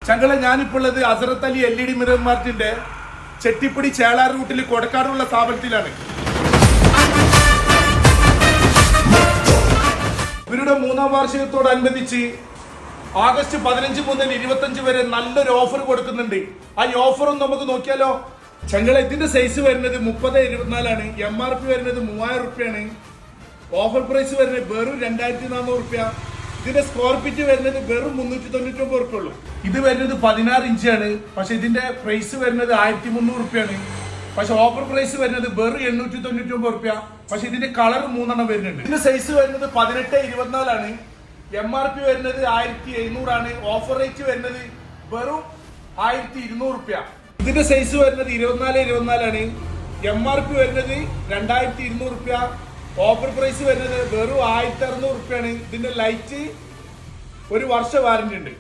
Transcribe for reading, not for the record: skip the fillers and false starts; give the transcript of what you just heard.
ചങ്കള ഞാനിപ്പോൾ ഉള്ളത് അസറത്ത് Ali LED mirror മാർട്ടിന്റെ Chettippadi ചേളാർ റൂട്ടിൽ കൊടക്കാടുള്ള സ്ഥാപനത്തിലാണ്. ഇവരുടെ 3ാം വാർഷികത്തോടനുബന്ധിച്ച് ആഗസ്റ്റ് 15 മുതൽ 25 വരെ നല്ലൊരു ഓഫർ കൊടുക്കുന്നുണ്ട്. ആ ഓഫറും നമുക്ക് നോക്കിയാലോ. ചങ്കള ഇതിന്റെ സൈസ് വരുന്നത് 30-24 ആണ്. MRP വരുന്നത് 3000 റുപ്യാണ്. ഓഫർ പ്രൈസ് വരുന്നത് വെറും 2400 റുപ്യ. ഇതിന്റെ സ്ക്വയർ ഫീറ്റ് വരുന്നത് വെറും 399 റുപ്യ ഉള്ളൂ. ഇത് വരുന്നത് 16 ഇഞ്ചാണ്. പക്ഷെ ഇതിന്റെ പ്രൈസ് വരുന്നത് 1300 റുപ്യാണ്. പക്ഷെ ഓഫർ പ്രൈസ് വരുന്നത് വെറും 899 റുപ്യ. പക്ഷെ ഇതിന്റെ കളർ 3 വരുന്നുണ്ട്. ഇതിന്റെ സൈസ് വരുന്നത് 18-24 ആണ്. MRP വരുന്നത് 1700 ആണ്. ഓഫർ റേറ്റ് വരുന്നത് വെറും 1200 റുപ്യ. ഇതിന്റെ സൈസ് വരുന്നത് 24-24 ആണ്. MRP വരുന്നത് 2200 റുപ്യ. ഓഫർ പ്രൈസ് വരുന്നത് വെറും 1600 റുപ്യാണ്. ഇതിന്റെ ലൈറ്റ് 1 വർഷ വാറന്റി ഉണ്ട്.